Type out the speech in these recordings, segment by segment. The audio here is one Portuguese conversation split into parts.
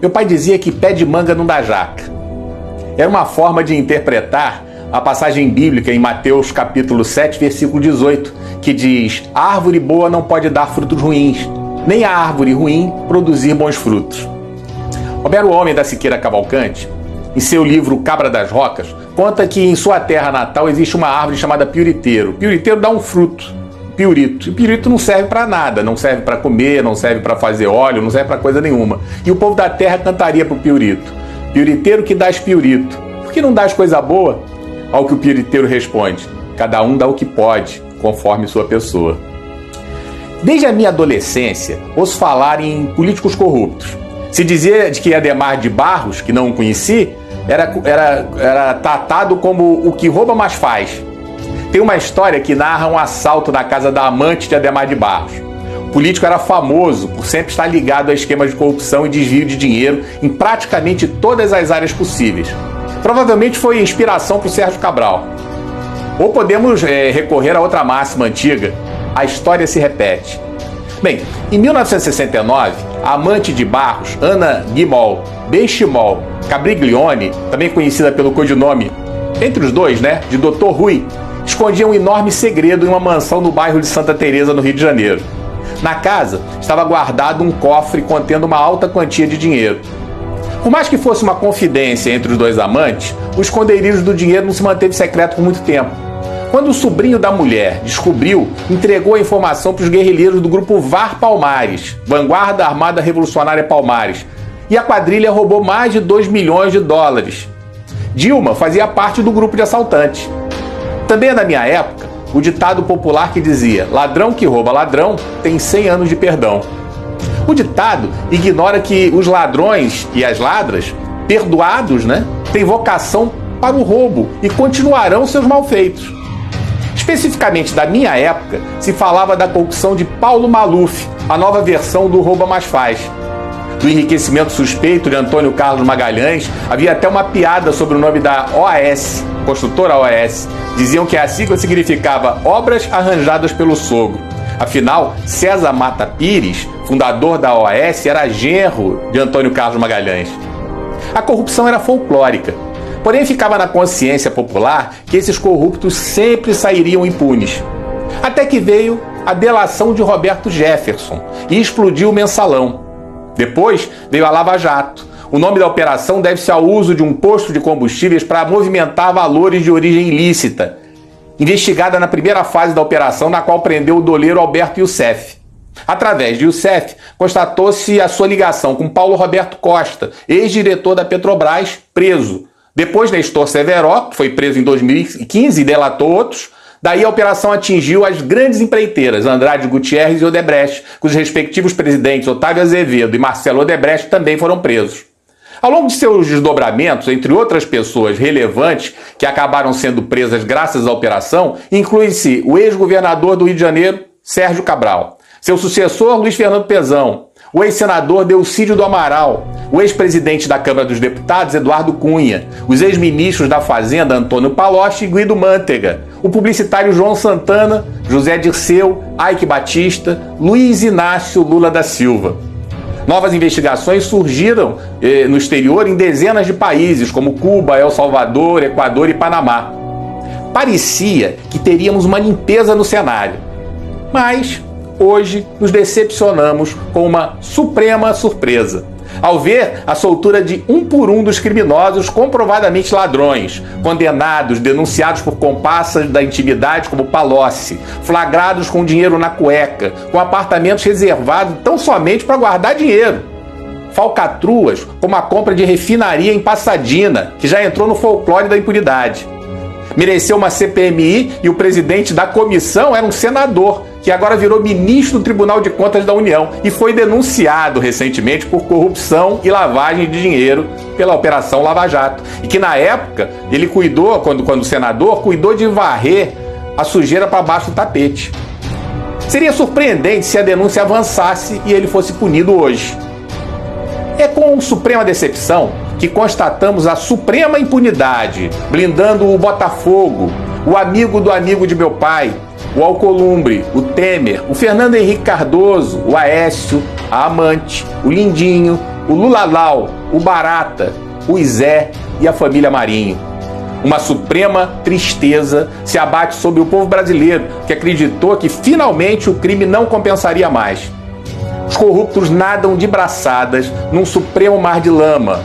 Meu pai dizia que pé de manga não dá jaca. Era uma forma de interpretar a passagem bíblica em Mateus capítulo 7, versículo 18, que diz: a árvore boa não pode dar frutos ruins, nem a árvore ruim produzir bons frutos. Homero Homem da Siqueira Cavalcante, em seu livro Cabra das Rocas, conta que em sua terra natal existe uma árvore chamada piuriteiro. O piuriteiro dá um fruto, piurito. E o piurito não serve para nada, não serve para comer, não serve para fazer óleo, não serve para coisa nenhuma. E o povo da terra cantaria pro piurito: piuriteiro que dás piurito, por que não dás coisa boa? Ao que o piuriteiro responde: cada um dá o que pode, conforme sua pessoa. Desde a minha adolescência, ouço falar em políticos corruptos. Se dizia de que Adhemar de Barros, que não conheci, era tratado como o que rouba mais faz. Tem uma história que narra um assalto na casa da amante de Adhemar de Barros. O político era famoso por sempre estar ligado a esquemas de corrupção e desvio de dinheiro em praticamente todas as áreas possíveis. Provavelmente foi inspiração para o Sérgio Cabral. Ou podemos recorrer a outra máxima antiga: a história se repete. Bem, em 1969, a amante de Barros, Ana Guimol Benchimol Cabriglione, também conhecida pelo codinome, entre os dois, de Dr. Rui, escondia um enorme segredo em uma mansão no bairro de Santa Teresa, no Rio de Janeiro. Na casa estava guardado um cofre contendo uma alta quantia de dinheiro. Por mais que fosse uma confidência entre os dois amantes, o esconderijo do dinheiro não se manteve secreto por muito tempo. Quando o sobrinho da mulher descobriu, entregou a informação para os guerrilheiros do grupo VAR Palmares, Vanguarda Armada Revolucionária Palmares, e a quadrilha roubou mais de 2 milhões de dólares. Dilma fazia parte do grupo de assaltantes. Também é da minha época o ditado popular que dizia: ladrão que rouba ladrão tem 100 anos de perdão. O ditado ignora que os ladrões e as ladras, perdoados, têm vocação para o roubo e continuarão seus malfeitos. Especificamente da minha época, se falava da corrupção de Paulo Maluf, a nova versão do Rouba Mais Faz. Do enriquecimento suspeito de Antônio Carlos Magalhães, havia até uma piada sobre o nome da OAS, construtora OAS. Diziam que a sigla significava Obras Arranjadas pelo Sogro. Afinal, César Mata Pires, fundador da OAS, era genro de Antônio Carlos Magalhães. A corrupção era folclórica. Porém, ficava na consciência popular que esses corruptos sempre sairiam impunes. Até que veio a delação de Roberto Jefferson e explodiu o Mensalão. Depois veio a Lava Jato. O nome da operação deve-se ao uso de um posto de combustíveis para movimentar valores de origem ilícita, investigada na primeira fase da operação, na qual prendeu o doleiro Alberto Youssef. Através de Youssef, constatou-se a sua ligação com Paulo Roberto Costa, ex-diretor da Petrobras, preso. Depois, Nestor Severo, que foi preso em 2015 e delatou outros. Daí a operação atingiu as grandes empreiteiras, Andrade Gutierrez e Odebrecht, cujos respectivos presidentes Otávio Azevedo e Marcelo Odebrecht também foram presos. Ao longo de seus desdobramentos, entre outras pessoas relevantes que acabaram sendo presas graças à operação, inclui-se o ex-governador do Rio de Janeiro, Sérgio Cabral, seu sucessor, Luiz Fernando Pezão, o ex-senador Delcídio do Amaral, o ex-presidente da Câmara dos Deputados, Eduardo Cunha, os ex-ministros da Fazenda, Antônio Palocci e Guido Mantega, o publicitário João Santana, José Dirceu, Eike Batista, Luiz Inácio Lula da Silva. Novas investigações surgiram no exterior em dezenas de países, como Cuba, El Salvador, Equador e Panamá. Parecia que teríamos uma limpeza no cenário, mas hoje nos decepcionamos com uma suprema surpresa, ao ver a soltura de um por um dos criminosos comprovadamente ladrões, condenados, denunciados por comparsas da intimidade como Palocci, flagrados com dinheiro na cueca, com apartamentos reservados tão somente para guardar dinheiro. Falcatruas como a compra de refinaria em Passadina, que já entrou no folclore da impunidade. Mereceu uma CPMI e o presidente da comissão era um senador, que agora virou ministro do Tribunal de Contas da União e foi denunciado recentemente por corrupção e lavagem de dinheiro pela Operação Lava Jato. E que na época ele cuidou, quando senador, cuidou de varrer a sujeira para baixo do tapete. Seria surpreendente se a denúncia avançasse e ele fosse punido hoje. É com suprema decepção que constatamos a suprema impunidade, blindando o Botafogo, o amigo do amigo de meu pai, o Alcolumbre, o Temer, o Fernando Henrique Cardoso, o Aécio, a Amante, o Lindinho, o Lulalau, o Barata, o Zé e a família Marinho. Uma suprema tristeza se abate sobre o povo brasileiro, que acreditou que finalmente o crime não compensaria mais. Os corruptos nadam de braçadas num supremo mar de lama,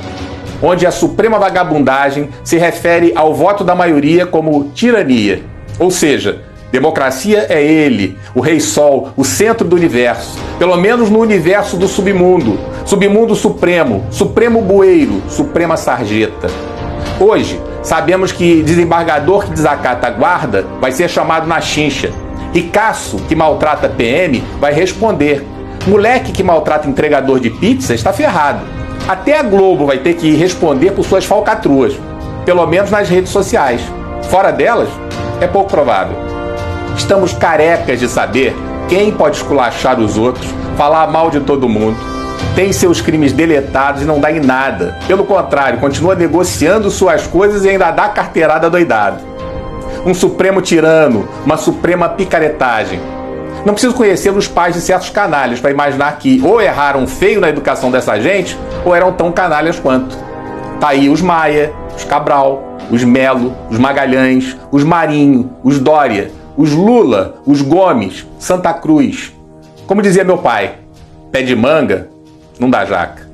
onde a suprema vagabundagem se refere ao voto da maioria como tirania. Ou seja, democracia é ele, o Rei Sol, o centro do universo, pelo menos no universo do submundo, submundo supremo, supremo bueiro, suprema sarjeta. Hoje, sabemos que desembargador que desacata a guarda vai ser chamado na chincha. Ricaço que maltrata PM vai responder. Moleque que maltrata entregador de pizza está ferrado. Até a Globo vai ter que responder por suas falcatruas, pelo menos nas redes sociais. Fora delas, é pouco provável. Estamos carecas de saber quem pode esculachar os outros, falar mal de todo mundo, tem seus crimes deletados e não dá em nada. Pelo contrário, continua negociando suas coisas e ainda dá carteirada doidado. Um supremo tirano, uma suprema picaretagem. Não preciso conhecer os pais de certos canalhas para imaginar que ou erraram feio na educação dessa gente ou eram tão canalhas quanto. Tá aí os Maia, os Cabral, os Melo, os Magalhães, os Marinho, os Dória, os Lula, os Gomes, Santa Cruz. Como dizia meu pai, pé de manga não dá jaca.